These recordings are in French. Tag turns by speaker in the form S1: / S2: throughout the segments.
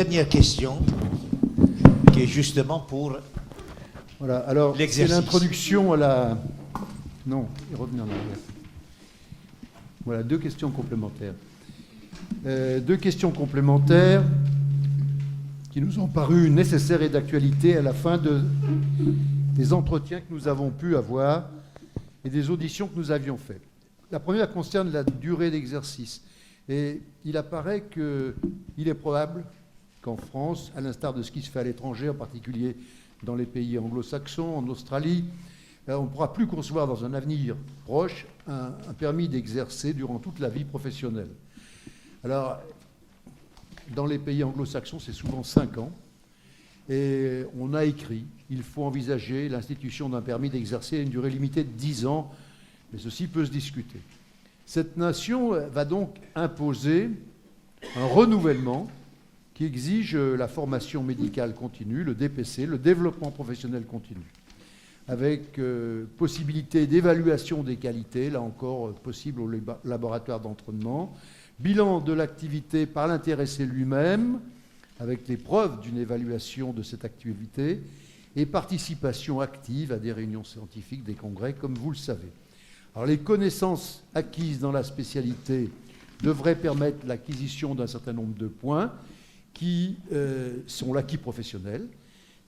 S1: dernière question, qui est justement pour
S2: voilà, alors c'est l'introduction à la... Non, il revient en arrière. Voilà, deux questions complémentaires. Deux questions complémentaires qui nous ont paru nécessaires et d'actualité à la fin des entretiens que nous avons pu avoir et des auditions que nous avions faites. La première concerne la durée d'exercice. Et il apparaît qu'il est probable qu'en France, à l'instar de ce qui se fait à l'étranger, en particulier dans les pays anglo-saxons, en Australie, on ne pourra plus concevoir dans un avenir proche un permis d'exercer durant toute la vie professionnelle. Alors, dans les pays anglo-saxons, c'est souvent 5 ans. Et on a écrit, il faut envisager l'institution d'un permis d'exercer à une durée limitée de 10 ans, mais ceci peut se discuter. Cette nation va donc imposer un renouvellement qui exige la formation médicale continue, le DPC, le développement professionnel continu, avec possibilité d'évaluation des qualités, là encore possible au laboratoire d'entraînement, bilan de l'activité par l'intéressé lui-même, avec les preuves d'une évaluation de cette activité, et participation active à des réunions scientifiques, des congrès, comme vous le savez. Alors, les connaissances acquises dans la spécialité devraient permettre l'acquisition d'un certain nombre de points qui sont l'acquis professionnel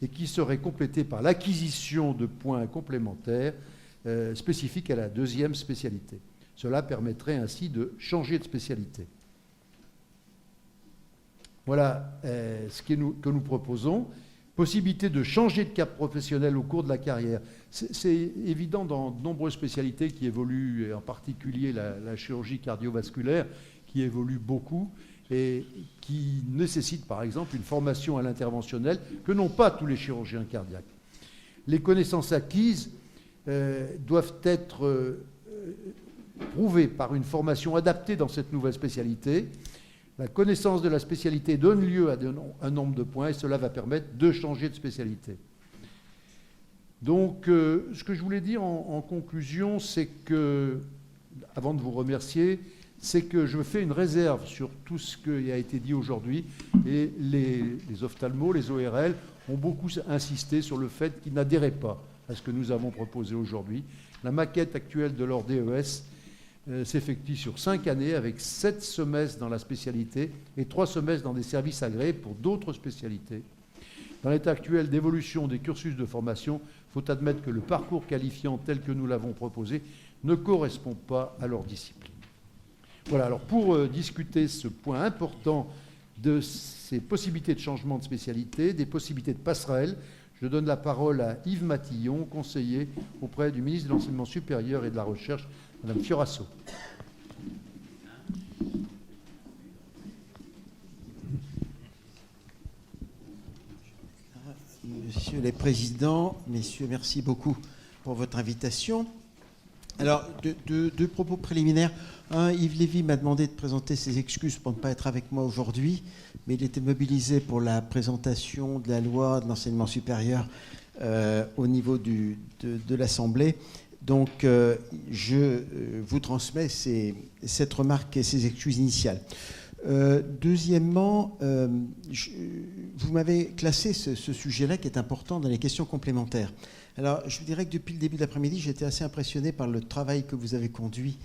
S2: et qui seraient complétés par l'acquisition de points complémentaires spécifiques à la deuxième spécialité. Cela permettrait ainsi de changer de spécialité. Voilà ce que nous proposons. Possibilité de changer de cap professionnel au cours de la carrière. C'est évident dans de nombreuses spécialités qui évoluent, et en particulier la chirurgie cardiovasculaire, qui évolue beaucoup et qui nécessite par exemple une formation à l'interventionnel que n'ont pas tous les chirurgiens cardiaques. Les connaissances acquises doivent être prouvées par une formation adaptée dans cette nouvelle spécialité. La connaissance de la spécialité donne lieu à un nombre de points et cela va permettre de changer de spécialité. Donc, ce que je voulais dire en conclusion, c'est que, avant de vous remercier, c'est que je fais une réserve sur tout ce qui a été dit aujourd'hui et les ophtalmos, les ORL, ont beaucoup insisté sur le fait qu'ils n'adhéraient pas à ce que nous avons proposé aujourd'hui. La maquette actuelle de leur DES s'effectue sur 5 années avec 7 semestres dans la spécialité et 3 semestres dans des services agréés pour d'autres spécialités. Dans l'état actuel d'évolution des cursus de formation, il faut admettre que le parcours qualifiant tel que nous l'avons proposé ne correspond pas à leur discipline. Voilà, alors pour discuter ce point important de ces possibilités de changement de spécialité, des possibilités de passerelle, je donne la parole à Yves Matillon, conseiller auprès du ministre de l'Enseignement supérieur et de la Recherche, Madame Fioraso.
S3: Monsieur les présidents, messieurs, merci beaucoup pour votre invitation. Alors, deux propos préliminaires. Un, Yves Lévy m'a demandé de présenter ses excuses pour ne pas être avec moi aujourd'hui, mais il était mobilisé pour la présentation de la loi de l'enseignement supérieur au niveau de l'Assemblée. Donc, je vous transmets cette remarque et ces excuses initiales. Deuxièmement, vous m'avez classé ce sujet-là qui est important dans les questions complémentaires. Alors, je vous dirais que depuis le début de l'après-midi, j'ai été assez impressionné par le travail que vous avez conduit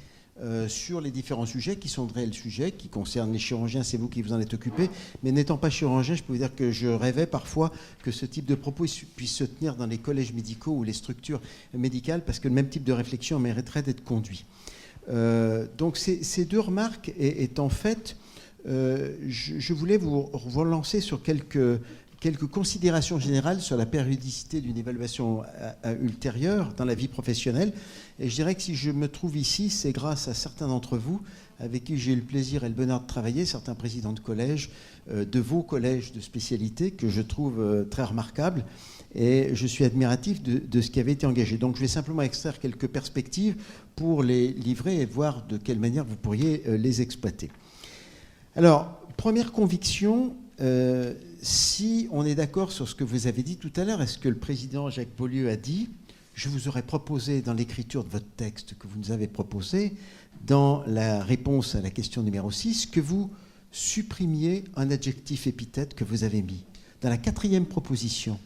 S3: sur les différents sujets qui sont de réels sujets, qui concernent les chirurgiens, c'est vous qui vous en êtes occupé. Mais n'étant pas chirurgien, je peux vous dire que je rêvais parfois que ce type de propos puisse se tenir dans les collèges médicaux ou les structures médicales, parce que le même type de réflexion mériterait d'être conduit. Donc ces deux remarques étant faites, je voulais vous relancer sur quelques considérations générales sur la périodicité d'une évaluation ultérieure dans la vie professionnelle. Et je dirais que si je me trouve ici, c'est grâce à certains d'entre vous avec qui j'ai eu le plaisir et le bonheur de travailler, certains présidents de collèges, de vos collèges de spécialité, que je trouve très remarquables. Et je suis admiratif de ce qui avait été engagé. Donc je vais simplement extraire quelques perspectives pour les livrer et voir de quelle manière vous pourriez les exploiter. Alors, première conviction, si on est d'accord sur ce que vous avez dit tout à l'heure, est-ce que le président Jacques Beaulieu a dit, je vous aurais proposé dans l'écriture de votre texte que vous nous avez proposé, dans la réponse à la question numéro 6, que vous supprimiez un adjectif épithète que vous avez mis. Dans la 4e proposition,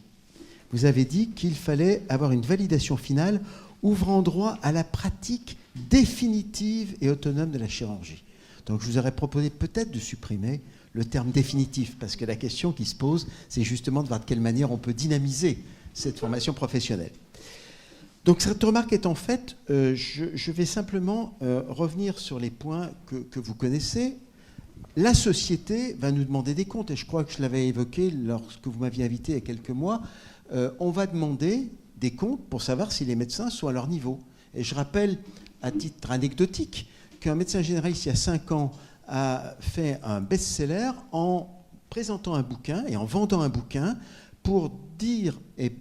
S3: vous avez dit qu'il fallait avoir une validation finale ouvrant droit à la pratique définitive et autonome de la chirurgie. Donc je vous aurais proposé peut-être de supprimer le terme définitif, parce que la question qui se pose, c'est justement de voir de quelle manière on peut dynamiser cette formation professionnelle. Donc cette remarque étant faite, je vais simplement revenir sur les points que vous connaissez. La société va nous demander des comptes, et je crois que je l'avais évoqué lorsque vous m'aviez invité il y a quelques mois. On va demander des comptes pour savoir si les médecins sont à leur niveau. Et je rappelle, à titre anecdotique, qu'un médecin généraliste, il y a 5 ans, a fait un best-seller en présentant un bouquin et en vendant un bouquin pour dire et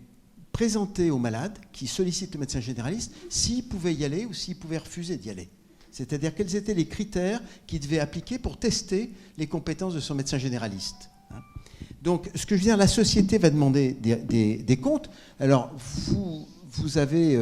S3: présenter aux malades qui sollicitent le médecin généraliste s'ils pouvaient y aller ou s'ils pouvaient refuser d'y aller. C'est-à-dire quels étaient les critères qu'il devait appliquer pour tester les compétences de son médecin généraliste. Donc, ce que je veux dire, la société va demander des comptes. Alors, vous avez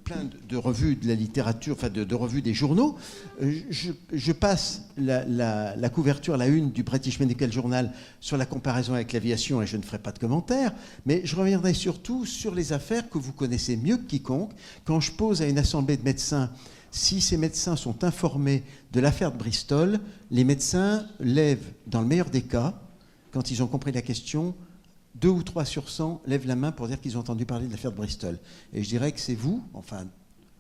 S3: plein de revues de la littérature, enfin de revues des journaux. Je passe la couverture, la une du British Medical Journal sur la comparaison avec l'aviation et je ne ferai pas de commentaires, mais je reviendrai surtout sur les affaires que vous connaissez mieux que quiconque. Quand je pose à une assemblée de médecins si ces médecins sont informés de l'affaire de Bristol, les médecins lèvent, dans le meilleur des cas, quand ils ont compris la question, 2 ou 3 sur 100 lèvent la main pour dire qu'ils ont entendu parler de l'affaire de Bristol. Et je dirais que c'est vous, enfin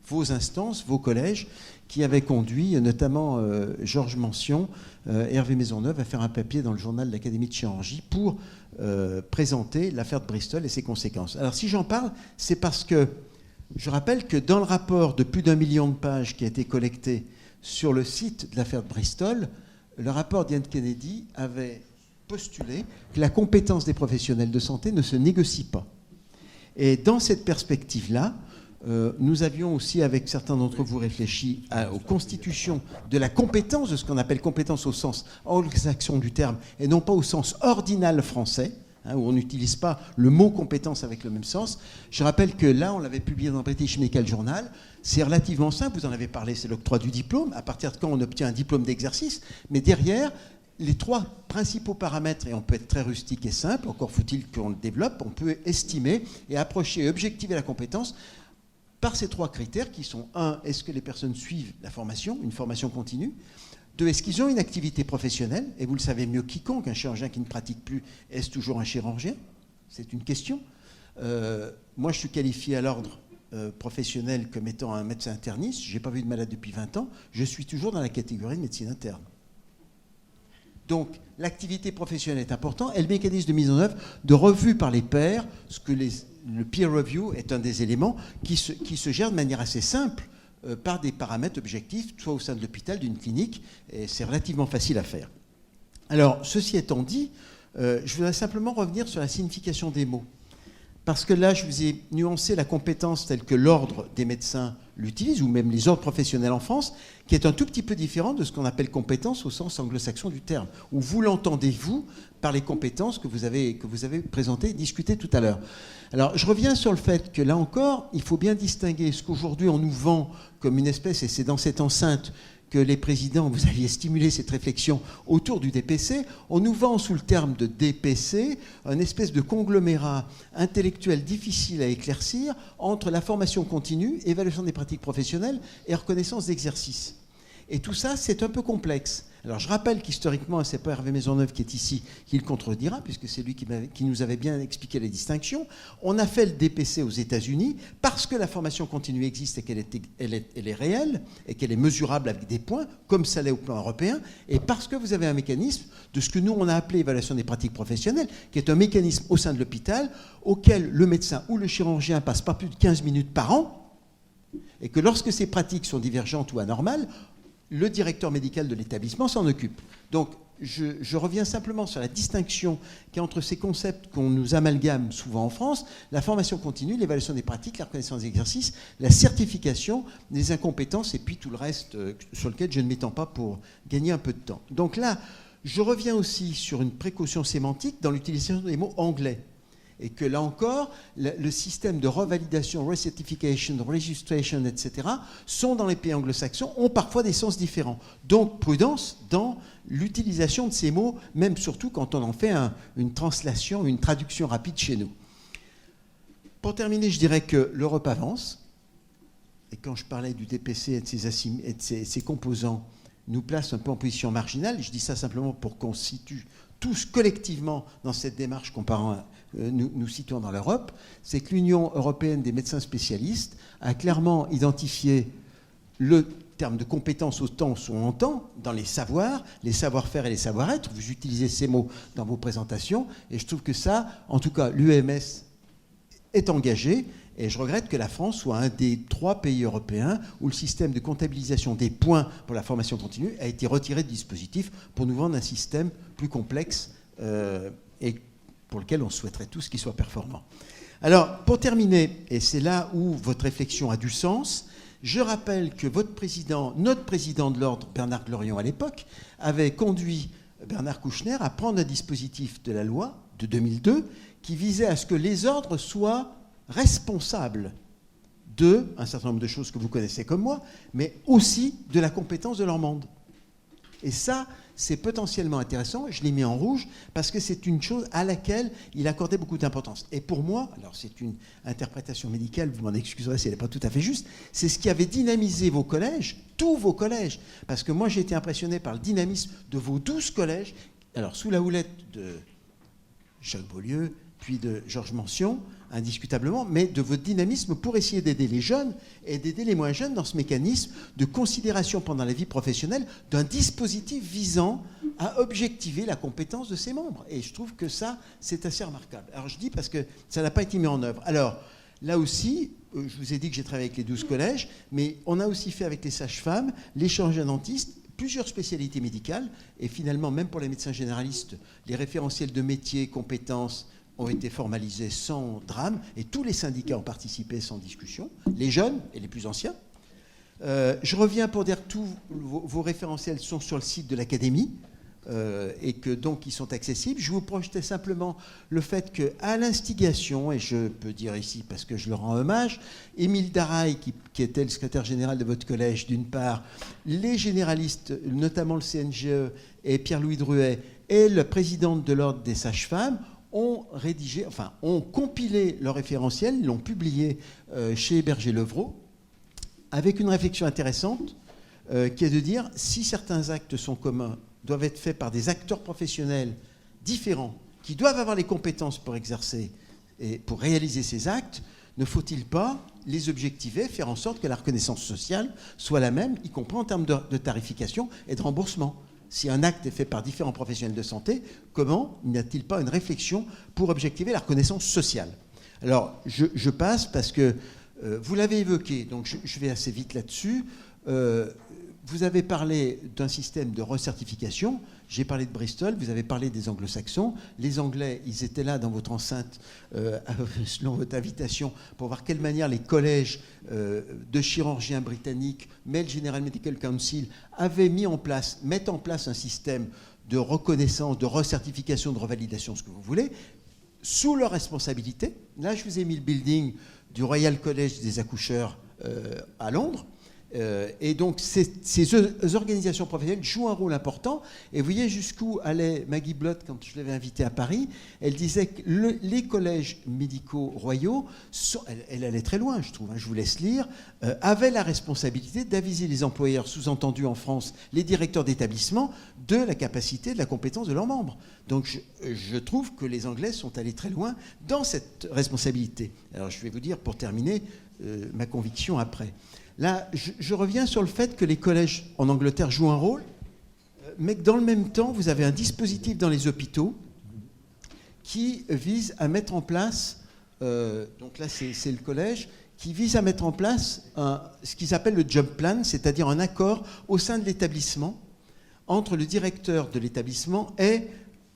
S3: vos instances, vos collèges, qui avaient conduit, notamment Georges Mention, Hervé Maisonneuve, à faire un papier dans le journal de l'Académie de chirurgie pour présenter l'affaire de Bristol et ses conséquences. Alors si j'en parle, c'est parce que je rappelle que dans le rapport de plus d'1 million de pages qui a été collecté sur le site de l'affaire de Bristol, le rapport d'Ian Kennedy avait postulé que la compétence des professionnels de santé ne se négocie pas. Et dans cette perspective-là, nous avions aussi, avec certains d'entre vous, réfléchi aux constitutions de la compétence, de ce qu'on appelle compétence au sens anglo-saxon du terme, et non pas au sens ordinal français, où on n'utilise pas le mot compétence avec le même sens. Je rappelle que là, on l'avait publié dans le British Medical Journal. C'est relativement simple, vous en avez parlé, c'est l'octroi du diplôme. À partir de quand on obtient un diplôme d'exercice. Mais derrière, les 3 principaux paramètres, et on peut être très rustique et simple, encore faut-il qu'on le développe, on peut estimer et approcher et objectiver la compétence par ces 3 critères qui sont 1, est-ce que les personnes suivent la formation, une formation continue ? 2, est-ce qu'ils ont une activité professionnelle ? Et vous le savez mieux quiconque, un chirurgien qui ne pratique plus, est-ce toujours un chirurgien ? C'est une question. Moi, je suis qualifié à l'ordre professionnel comme étant un médecin interniste. Je n'ai pas vu de malade depuis 20 ans. Je suis toujours dans la catégorie de médecine interne. Donc, l'activité professionnelle est importante et le mécanisme de mise en œuvre de revue par les pairs, le peer review est un des éléments qui se gère de manière assez simple par des paramètres objectifs, soit au sein de l'hôpital, d'une clinique, et c'est relativement facile à faire. Alors, ceci étant dit, je voudrais simplement revenir sur la signification des mots. Parce que là, je vous ai nuancé la compétence telle que l'ordre des médecins l'utilise, ou même les ordres professionnels en France, qui est un tout petit peu différent de ce qu'on appelle compétence au sens anglo-saxon du terme. Où vous l'entendez-vous par les compétences que vous avez présentées et discutées tout à l'heure. Alors, je reviens sur le fait que là encore, il faut bien distinguer ce qu'aujourd'hui on nous vend comme une espèce, et c'est dans cette enceinte que les présidents, vous aviez stimulé cette réflexion autour du DPC. On nous vend sous le terme de DPC une espèce de conglomérat intellectuel difficile à éclaircir entre la formation continue, évaluation des pratiques professionnelles et reconnaissance d'exercice. Et tout ça, c'est un peu complexe. Alors je rappelle qu'historiquement, c'est pas Hervé Maisonneuve qui est ici qui le contredira, puisque c'est lui qui nous avait bien expliqué les distinctions. On a fait le DPC aux États-Unis parce que la formation continue existe et qu'elle est réelle et qu'elle est mesurable avec des points, comme ça l'est au plan européen, et parce que vous avez un mécanisme de ce que nous on a appelé évaluation des pratiques professionnelles, qui est un mécanisme au sein de l'hôpital auquel le médecin ou le chirurgien passe pas plus de 15 minutes par an, et que lorsque ces pratiques sont divergentes ou anormales, le directeur médical de l'établissement s'en occupe. Donc, je reviens simplement sur la distinction qu'il y a entre ces concepts qu'on nous amalgame souvent en France, la formation continue, l'évaluation des pratiques, la reconnaissance des exercices, la certification des incompétences et puis tout le reste sur lequel je ne m'étends pas pour gagner un peu de temps. Donc là, je reviens aussi sur une précaution sémantique dans l'utilisation des mots anglais. Et que là encore, le système de revalidation, recertification, registration, etc., sont dans les pays anglo-saxons, ont parfois des sens différents. Donc, prudence dans l'utilisation de ces mots, même surtout quand on en fait une translation, une traduction rapide chez nous. Pour terminer, je dirais que l'Europe avance. Et quand je parlais du DPC et de ses composants, nous place un peu en position marginale. Je dis ça simplement pour qu'on se situe tous collectivement dans cette démarche comparant nous situons dans l'Europe. C'est que l'Union européenne des médecins spécialistes a clairement identifié le terme de compétence au sens où on entend dans les savoirs, les savoir-faire et les savoir-être. Vous utilisez ces mots dans vos présentations et je trouve que ça, en tout cas, l'UMS est engagé. Et je regrette que la France soit un des 3 pays européens où le système de comptabilisation des points pour la formation continue a été retiré du dispositif pour nous vendre un système plus complexe et pour lequel on souhaiterait tous qu'il soit performant. Alors, pour terminer, et c'est là où votre réflexion a du sens, je rappelle que notre président de l'ordre, Bernard Glorion à l'époque, avait conduit Bernard Kouchner à prendre un dispositif de la loi de 2002 qui visait à ce que les ordres soient responsables d'un certain nombre de choses que vous connaissez comme moi, mais aussi de la compétence de leurs membres. Et ça, c'est potentiellement intéressant. Je l'ai mis en rouge parce que c'est une chose à laquelle il accordait beaucoup d'importance. Et pour moi, alors c'est une interprétation médicale, vous m'en excuserez si elle n'est pas tout à fait juste, c'est ce qui avait dynamisé vos collèges, tous vos collèges. Parce que moi, j'ai été impressionné par le dynamisme de vos 12 collèges. Alors, sous la houlette de Jacques Beaulieu, puis de Georges Mention, indiscutablement, mais de votre dynamisme pour essayer d'aider les jeunes et d'aider les moins jeunes dans ce mécanisme de considération pendant la vie professionnelle d'un dispositif visant à objectiver la compétence de ses membres. Et je trouve que ça, c'est assez remarquable. Alors je dis parce que ça n'a pas été mis en œuvre. Alors là aussi, je vous ai dit que j'ai travaillé avec les 12 collèges, mais on a aussi fait avec les sages-femmes, les chirurgiens-dentistes, plusieurs spécialités médicales, et finalement, même pour les médecins généralistes, les référentiels de métiers, compétences, ont été formalisés sans drame, et tous les syndicats ont participé sans discussion, les jeunes et les plus anciens. Je reviens pour dire que tous vos référentiels sont sur le site de l'Académie, et que donc ils sont accessibles. Je vous projetais simplement le fait qu'à l'instigation, et je peux dire ici parce que je le rends hommage, Émile Daraille, qui était le secrétaire général de votre collège d'une part, les généralistes, notamment le CNGE, et Pierre-Louis Druet, et le président de l'Ordre des sages-femmes, ont compilé leur référentiel, ils l'ont publié chez Berger-Levrault, avec une réflexion intéressante, qui est de dire, si certains actes sont communs, doivent être faits par des acteurs professionnels différents, qui doivent avoir les compétences pour exercer et pour réaliser ces actes, ne faut-il pas les objectiver, faire en sorte que la reconnaissance sociale soit la même, y compris en termes de tarification et de remboursement? Si un acte est fait par différents professionnels de santé, comment n'y a-t-il pas une réflexion pour objectiver la reconnaissance sociale? Alors, je passe parce que vous l'avez évoqué, donc je vais assez vite là-dessus. Vous avez parlé d'un système de recertification. J'ai parlé de Bristol, vous avez parlé des anglo-saxons. Les Anglais, ils étaient là dans votre enceinte, selon votre invitation, pour voir quelle manière les collèges de chirurgiens britanniques, mais le General Medical Council, mettent en place un système de reconnaissance, de recertification, de revalidation, ce que vous voulez, sous leur responsabilité. Là, je vous ai mis le building du Royal College des accoucheurs à Londres. Et donc, ces organisations professionnelles jouent un rôle important. Et vous voyez jusqu'où allait Maggie Blott quand je l'avais invitée à Paris. Elle disait que les collèges médicaux royaux, elle allait très loin, je trouve, je vous laisse lire, avaient la responsabilité d'aviser les employeurs, sous-entendu en France, les directeurs d'établissement, de la capacité, de la compétence de leurs membres. Donc, je trouve que les Anglais sont allés très loin dans cette responsabilité. Alors, je vais vous dire, pour terminer, ma conviction après. Là, je reviens sur le fait que les collèges en Angleterre jouent un rôle, mais que dans le même temps, vous avez un dispositif dans les hôpitaux qui vise à mettre en place, donc là c'est le collège, qui vise à mettre en place ce qu'ils appellent le job plan, c'est-à-dire un accord au sein de l'établissement entre le directeur de l'établissement et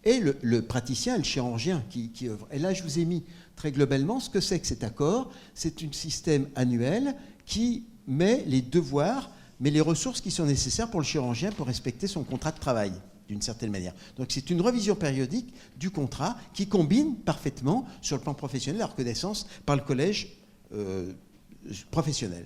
S3: le praticien, le chirurgien qui œuvre. Et là, je vous ai mis très globalement ce que c'est que cet accord. C'est un système annuel qui met les devoirs, mais les ressources qui sont nécessaires pour le chirurgien pour respecter son contrat de travail. d'une certaine manière. Donc c'est une revision périodique du contrat qui combine parfaitement, sur le plan professionnel, la reconnaissance par le collège professionnel.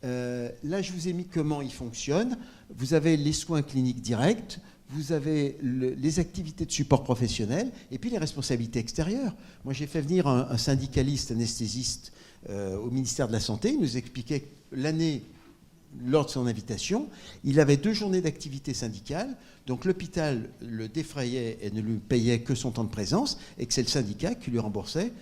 S3: Là, je vous ai mis comment il fonctionne. Vous avez les soins cliniques directs, vous avez les activités de support professionnel et puis les responsabilités extérieures. Moi, j'ai fait venir un syndicaliste anesthésiste au ministère de la Santé. Il nous expliquait l'année, lors de son invitation, il avait 2 journées d'activité syndicale. Donc l'hôpital le défrayait et ne lui payait que son temps de présence et que c'est le syndicat qui lui remboursait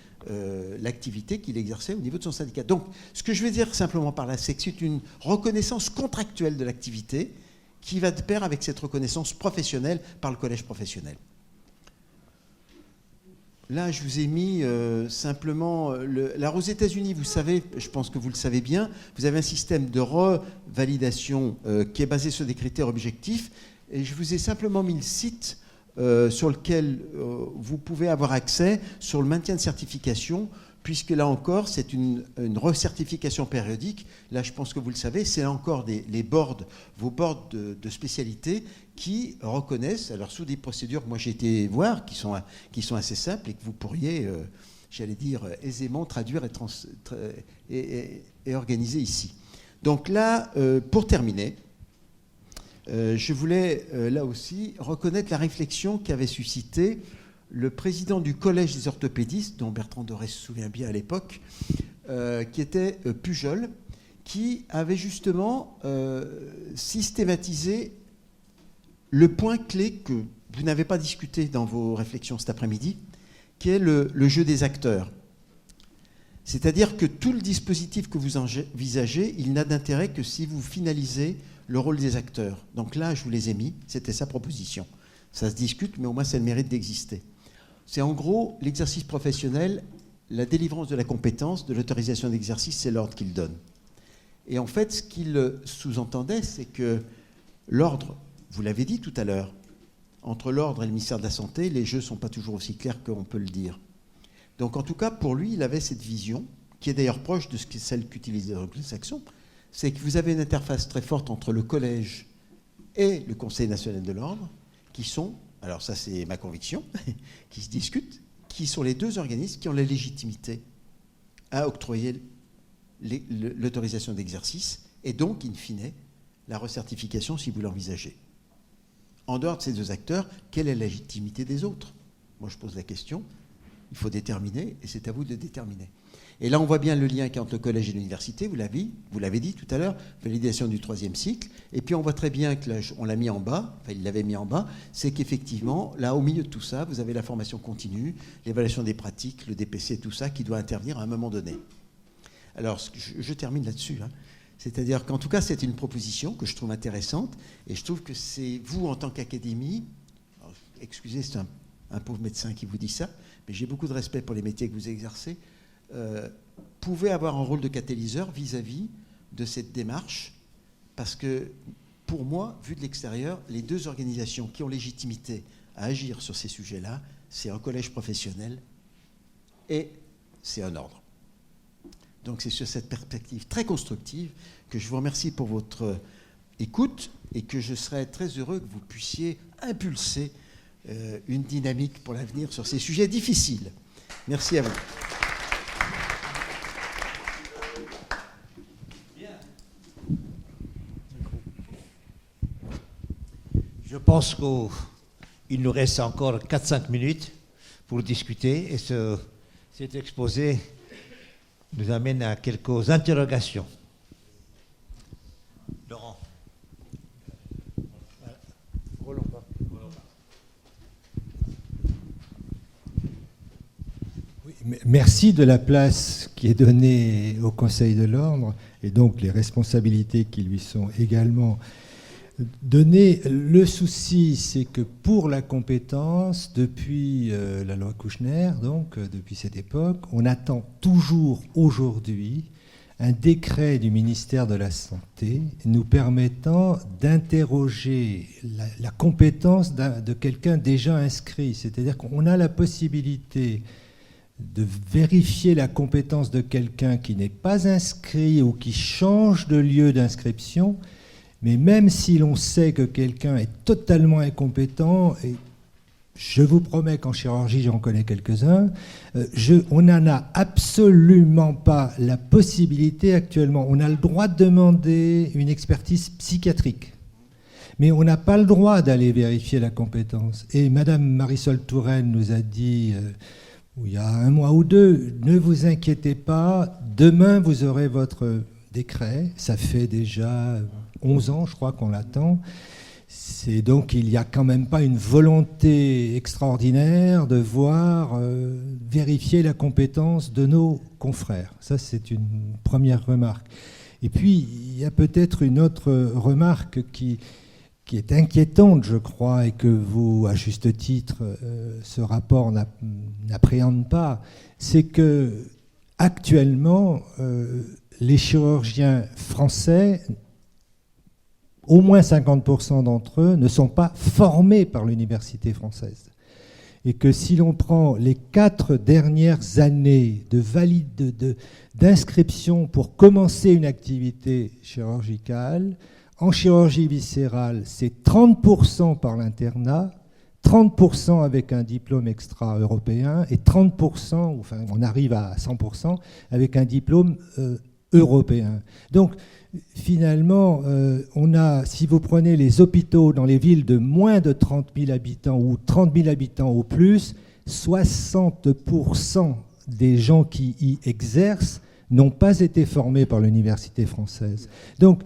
S3: l'activité qu'il exerçait au niveau de son syndicat. Donc ce que je veux dire simplement par là, c'est que c'est une reconnaissance contractuelle de l'activité qui va de pair avec cette reconnaissance professionnelle par le collège professionnel. Là, je vous ai mis simplement... Alors, aux États-Unis, vous savez, je pense que vous le savez bien, vous avez un système de revalidation qui est basé sur des critères objectifs. Et je vous ai simplement mis le site sur lequel vous pouvez avoir accès sur le maintien de certification, puisque là encore, c'est une recertification périodique. Là, je pense que vous le savez, c'est là encore les boards, vos boards de spécialité qui reconnaissent, alors sous des procédures que moi j'ai été voir, qui sont assez simples et que vous pourriez, j'allais dire, aisément traduire et organiser ici. Donc là, pour terminer, je voulais là aussi reconnaître la réflexion qu'avait suscité le président du collège des orthopédistes, dont Bertrand Doré se souvient bien à l'époque, qui était Pujol, qui avait justement systématisé le point clé que vous n'avez pas discuté dans vos réflexions cet après-midi, qui est le jeu des acteurs. C'est-à-dire que tout le dispositif que vous envisagez, il n'a d'intérêt que si vous finalisez le rôle des acteurs. Donc là, je vous les ai mis, c'était sa proposition. Ça se discute, mais au moins ça a le mérite d'exister. C'est en gros l'exercice professionnel, la délivrance de la compétence, de l'autorisation d'exercice, c'est l'ordre qu'il donne. Et en fait, ce qu'il sous-entendait, c'est que l'ordre, vous l'avez dit tout à l'heure, entre l'ordre et le ministère de la Santé, les jeux ne sont pas toujours aussi clairs qu'on peut le dire. Donc en tout cas, pour lui, il avait cette vision, qui est d'ailleurs proche de celle qu'utilisent les anglo-saxons, c'est que vous avez une interface très forte entre le collège et le Conseil national de l'ordre, qui sont, alors ça c'est ma conviction, qui se discutent, qui sont les 2 organismes qui ont la légitimité à octroyer l'autorisation d'exercice et donc, in fine, la recertification si vous l'envisagez. En dehors de ces 2 acteurs, quelle est la légitimité des autres? Moi je pose la question, il faut déterminer et c'est à vous de déterminer. Et là, on voit bien le lien qu'il y a entre le collège et l'université, vous l'avez dit tout à l'heure, validation du 3e cycle. Et puis, on voit très bien que là, on l'a mis en bas, enfin, il l'avait mis en bas, c'est qu'effectivement, là, au milieu de tout ça, vous avez la formation continue, l'évaluation des pratiques, le DPC, tout ça, qui doit intervenir à un moment donné. Alors, je termine là-dessus. C'est-à-dire qu'en tout cas, c'est une proposition que je trouve intéressante, et je trouve que c'est vous, en tant qu'académie, excusez, c'est un pauvre médecin qui vous dit ça, mais j'ai beaucoup de respect pour les métiers que vous exercez, pouvez avoir un rôle de catalyseur vis-à-vis de cette démarche, parce que pour moi, vu de l'extérieur, les 2 organisations qui ont légitimité à agir sur ces sujets-là, c'est un collège professionnel et c'est un ordre. Donc c'est sur cette perspective très constructive que je vous remercie pour votre écoute et que je serais très heureux que vous puissiez impulser une dynamique pour l'avenir sur ces sujets difficiles. Merci à vous.
S1: Je pense qu'il nous reste encore 4-5 minutes pour discuter et cet exposé nous amène à quelques interrogations. Laurent.
S4: Oui, merci de la place qui est donnée au Conseil de l'Ordre et donc les responsabilités qui lui sont également données. Le souci, c'est que pour la compétence, depuis la loi Kouchner, donc depuis cette époque, on attend toujours aujourd'hui un décret du ministère de la Santé nous permettant d'interroger la compétence de quelqu'un déjà inscrit. C'est-à-dire qu'on a la possibilité de vérifier la compétence de quelqu'un qui n'est pas inscrit ou qui change de lieu d'inscription, Mais même si l'on sait que quelqu'un est totalement incompétent, et je vous promets qu'en chirurgie, j'en connais quelques-uns, on n'en a absolument pas la possibilité actuellement. On a le droit de demander une expertise psychiatrique, mais on n'a pas le droit d'aller vérifier la compétence. Et Madame Marisol Touraine nous a dit, il y a 1 mois ou 2, ne vous inquiétez pas, demain vous aurez votre décret. Ça fait déjà 11 ans, je crois, qu'on l'attend. C'est donc, il n'y a quand même pas une volonté extraordinaire de voir vérifier la compétence de nos confrères. Ça, c'est une première remarque. Et puis, il y a peut-être une autre remarque qui est inquiétante, je crois, et que vous, à juste titre, ce rapport n'appréhende pas, c'est que actuellement, les chirurgiens français, au moins 50% d'entre eux ne sont pas formés par l'université française. Et que si l'on prend les 4 dernières années d'inscription pour commencer une activité chirurgicale, en chirurgie viscérale, c'est 30% par l'internat, 30% avec un diplôme extra-européen et 30%, enfin on arrive à 100%, avec un diplôme européen. Donc, finalement, on a, si vous prenez les hôpitaux dans les villes de moins de 30 000 habitants ou 30 000 habitants au plus, 60% des gens qui y exercent n'ont pas été formés par l'université française. Donc,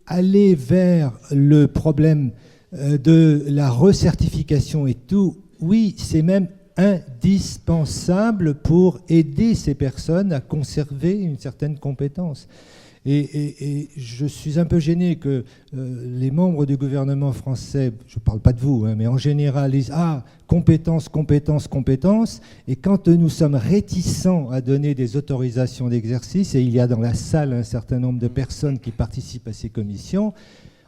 S4: aller vers le problème de la recertification et tout, oui, c'est même indispensable pour aider ces personnes à conserver une certaine compétence. Et je suis un peu gêné que les membres du gouvernement français, je ne parle pas de vous, mais en général, disent « Ah, compétence, compétence, compétence ». Et quand nous sommes réticents à donner des autorisations d'exercice, et il y a dans la salle un certain nombre de personnes qui participent à ces commissions,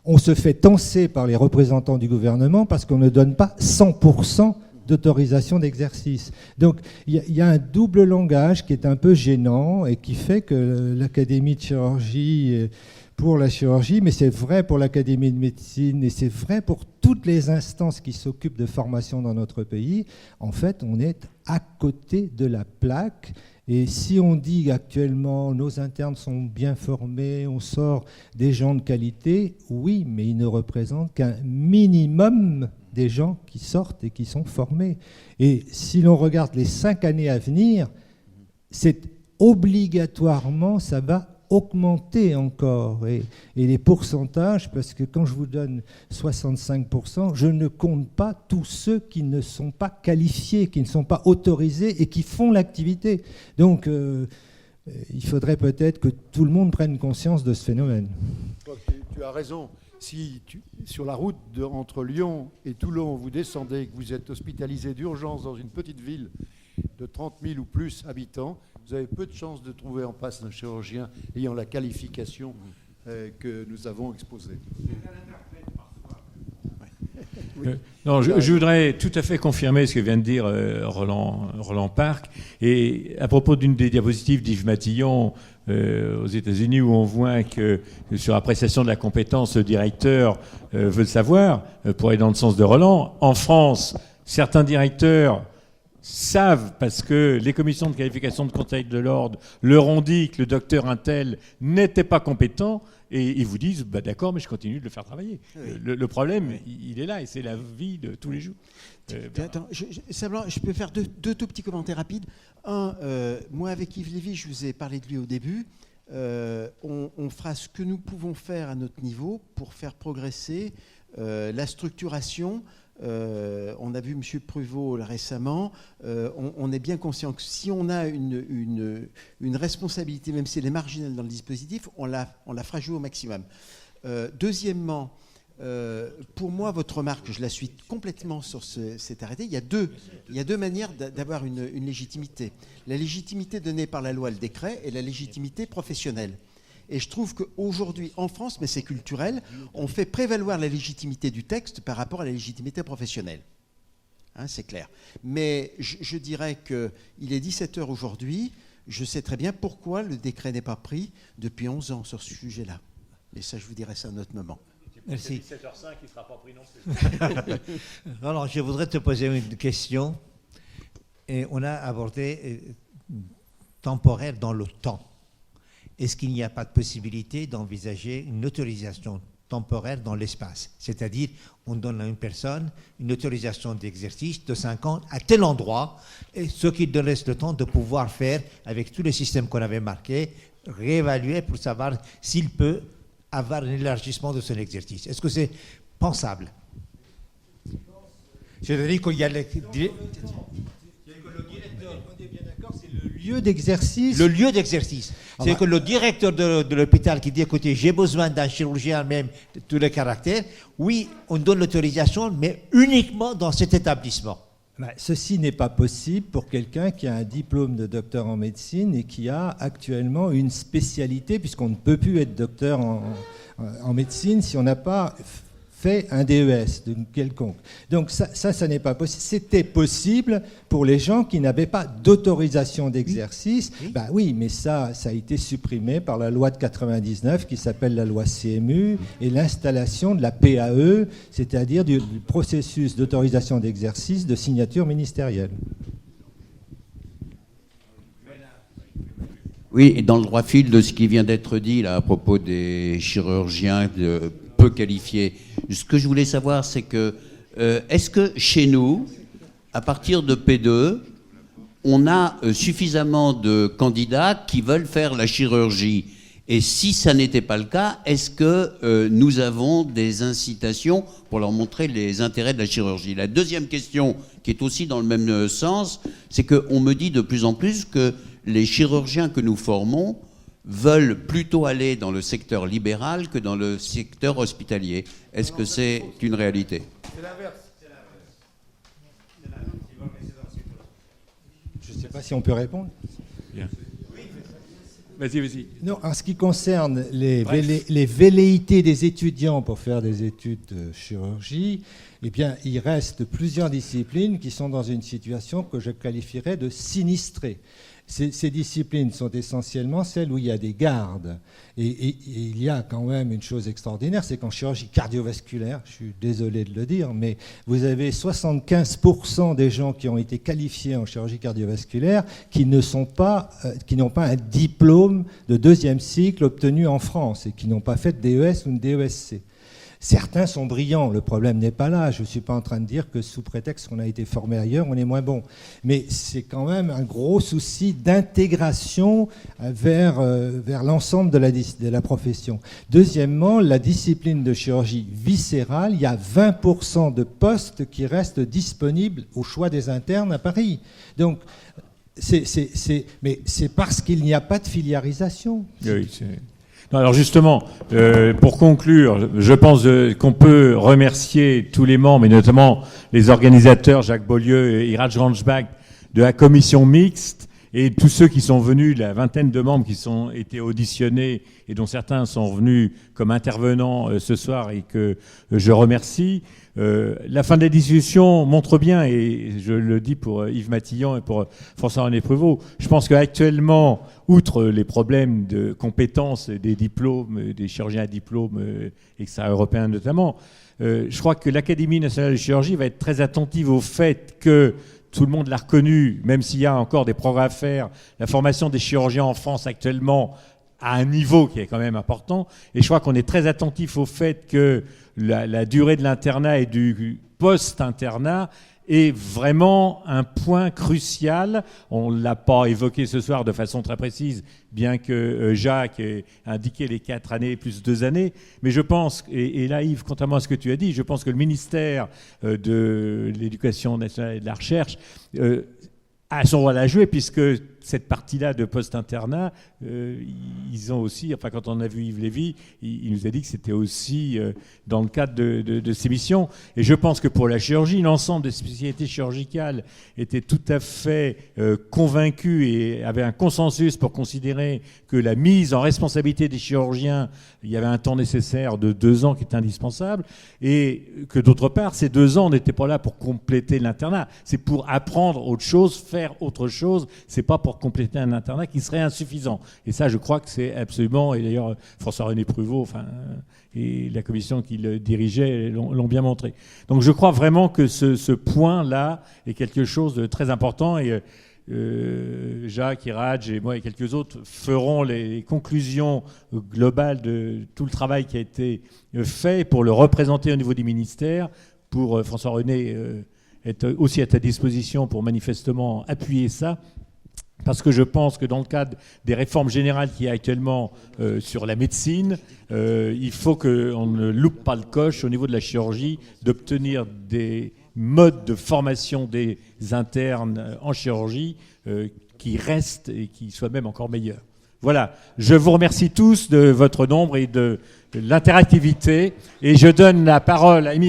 S4: on se fait tancer par les représentants du gouvernement parce qu'on ne donne pas 100% d'autorisation d'exercice. Donc il y a un double langage qui est un peu gênant et qui fait que l'Académie de chirurgie, pour la chirurgie, mais c'est vrai pour l'Académie de médecine et c'est vrai pour toutes les instances qui s'occupent de formation dans notre pays, en fait on est à côté de la plaque. Et si on dit actuellement nos internes sont bien formés, on sort des gens de qualité, oui, mais ils ne représentent qu'un minimum des gens qui sortent et qui sont formés. Et si l'on regarde les 5 années à venir, c'est obligatoirement, ça va augmenter encore. Et les pourcentages, parce que quand je vous donne 65%, je ne compte pas tous ceux qui ne sont pas qualifiés, qui ne sont pas autorisés et qui font l'activité. Donc, il faudrait peut-être que tout le monde prenne conscience de ce phénomène.
S2: Tu as raison. Si sur la route entre Lyon et Toulon, vous descendez et que vous êtes hospitalisé d'urgence dans une petite ville de 30 000 ou plus habitants, vous avez peu de chances de trouver en face un chirurgien ayant la qualification que nous avons exposée.
S5: Non, je voudrais tout à fait confirmer ce que vient de dire Roland Parc. Et à propos d'une des diapositives d'Yves Matillon aux États-Unis, où on voit que sur appréciation de la compétence, le directeur veut le savoir, pour aller dans le sens de Roland. En France, certains directeurs savent, parce que les commissions de qualification de Conseil de l'Ordre leur ont dit que le docteur Intel n'était pas compétent, et ils vous disent bah, d'accord, mais je continue de le faire travailler. Oui. Le problème, il est là, et c'est la vie de tous les jours.
S3: Attends, je peux faire deux tout petits commentaires rapides. Moi, avec Yves Lévy, je vous ai parlé de lui au début. On fera ce que nous pouvons faire à notre niveau pour faire progresser la structuration. On a vu M. Pruvot récemment. On est bien conscient que si on a une responsabilité, même si elle est marginale dans le dispositif, on la fera jouer au maximum. Deuxièmement, pour moi, votre remarque, je la suis complètement sur cet arrêté. Il y a deux manières d'avoir une légitimité. La légitimité donnée par la loi, le décret, et la légitimité professionnelle. Et je trouve qu'aujourd'hui, en France, mais c'est culturel, on fait prévaloir la légitimité du texte par rapport à la légitimité professionnelle. Hein, c'est clair. Mais je dirais qu'il est 17h aujourd'hui. Je sais très bien pourquoi le décret n'est pas pris depuis 11 ans sur ce sujet-là. Et ça, je vous dirai ça à un autre moment.
S1: Merci.
S5: C'est 17h05, il ne sera pas pris non plus.
S1: Alors, je voudrais te poser une question. Et on a abordé temporaire dans le temps. Est-ce qu'il n'y a pas de possibilité d'envisager une autorisation temporaire dans l'espace? C'est-à-dire, on donne à une personne une autorisation d'exercice de 5 ans à tel endroit, et ce qui te laisse le temps de pouvoir faire, avec tous les systèmes qu'on avait marqués, réévaluer pour savoir s'il peut avoir un élargissement de son exercice. Est-ce que c'est pensable? C'est-à-dire qu'il y a
S4: le lieu d'exercice.
S1: Le lieu d'exercice. C'est que le directeur de l'hôpital qui dit, écoutez, j'ai besoin d'un chirurgien même de tous les caractères, oui, on donne l'autorisation, mais uniquement dans cet établissement.
S4: Ceci n'est pas possible pour quelqu'un qui a un diplôme de docteur en médecine et qui a actuellement une spécialité, puisqu'on ne peut plus être docteur en médecine si on n'a pas fait un DES de quelconque. Donc ça n'est pas possible. C'était possible pour les gens qui n'avaient pas d'autorisation d'exercice.
S1: Oui.
S4: Oui, mais ça a été supprimé par la loi de 99 qui s'appelle la loi CMU et l'installation de la PAE, c'est-à-dire du processus d'autorisation d'exercice de signature ministérielle.
S6: Oui, et dans le droit fil de ce qui vient d'être dit là, à propos des chirurgiens peu qualifiés, ce que je voulais savoir, c'est que est-ce que chez nous, à partir de P2, on a suffisamment de candidats qui veulent faire la chirurgie? Et si ça n'était pas le cas, est-ce que nous avons des incitations pour leur montrer les intérêts de la chirurgie? La deuxième question, qui est aussi dans le même sens, c'est qu'on me dit de plus en plus que les chirurgiens que nous formons veulent plutôt aller dans le secteur libéral que dans le secteur hospitalier. Est-ce que c'est une réalité?
S2: C'est l'inverse.
S4: Je ne sais pas si on peut répondre.
S5: Bien. Vas-y.
S4: Non, en ce qui concerne les velléités des étudiants pour faire des études de chirurgie, eh bien, il reste plusieurs disciplines qui sont dans une situation que je qualifierais de sinistrée. Ces disciplines sont essentiellement celles où il y a des gardes. Et il y a quand même une chose extraordinaire, c'est qu'en chirurgie cardiovasculaire, je suis désolé de le dire, mais vous avez 75% des gens qui ont été qualifiés en chirurgie cardiovasculaire qui n'ont pas un diplôme de 2e cycle obtenu en France et qui n'ont pas fait de DES ou une DESC. Certains sont brillants, le problème n'est pas là. Je ne suis pas en train de dire que sous prétexte qu'on a été formé ailleurs, on est moins bon. Mais c'est quand même un gros souci d'intégration vers l'ensemble de la profession. Deuxièmement, la discipline de chirurgie viscérale, il y a 20% de postes qui restent disponibles au choix des internes à Paris. Donc, mais c'est parce qu'il n'y a pas de filiarisation.
S5: Oui, non, alors justement, pour conclure, je pense qu'on peut remercier tous les membres, et notamment les organisateurs, Jacques Beaulieu et Iraj Ranjbag, de la commission mixte, et tous ceux qui sont venus, la vingtaine de membres qui ont été auditionnés, et dont certains sont venus comme intervenants ce soir, et que je remercie. La fin de la discussion montre bien, et je le dis pour Yves Matillon et pour François-René Prévost, je pense qu'actuellement, outre les problèmes de compétences des diplômes, des chirurgiens à diplôme extra-européens notamment, je crois que l'Académie nationale de chirurgie va être très attentive au fait que tout le monde l'a reconnu, même s'il y a encore des progrès à faire, la formation des chirurgiens en France actuellement à un niveau qui est quand même important. Et je crois qu'on est très attentif au fait que la durée de l'internat et du post-internat est vraiment un point crucial. On ne l'a pas évoqué ce soir de façon très précise, bien que Jacques ait indiqué les 4 années plus 2 années. Mais je pense, et là Yves, contrairement à ce que tu as dit, je pense que le ministère de l'Éducation nationale et de la Recherche a son rôle à jouer, puisque cette partie-là de post-internat, ils ont aussi, enfin quand on a vu Yves Lévy, il nous a dit que c'était aussi dans le cadre de ces missions. Et je pense que pour la chirurgie, l'ensemble des spécialités chirurgicales étaient tout à fait convaincus et avaient un consensus pour considérer que la mise en responsabilité des chirurgiens, il y avait un temps nécessaire de 2 ans qui est indispensable, et que d'autre part, ces 2 ans n'étaient pas là pour compléter l'internat, c'est pour apprendre autre chose, faire autre chose, c'est pas pour pour compléter un internat qui serait insuffisant. Et ça, je crois que c'est absolument, et d'ailleurs François-René Pruvot et la commission qu'il dirigeait l'ont bien montré. Donc je crois vraiment que ce point-là est quelque chose de très important, et Jacques, Iraj et moi et quelques autres feront les conclusions globales de tout le travail qui a été fait pour le représenter au niveau du ministère, pour François-René être aussi à ta disposition pour manifestement appuyer ça, parce que je pense que dans le cadre des réformes générales qu'il y a actuellement sur la médecine, il faut qu'on ne loupe pas le coche au niveau de la chirurgie, d'obtenir des modes de formation des internes en chirurgie qui restent et qui soient même encore meilleurs. Voilà, je vous remercie tous de votre nombre et de l'interactivité, et je donne la parole à Émile.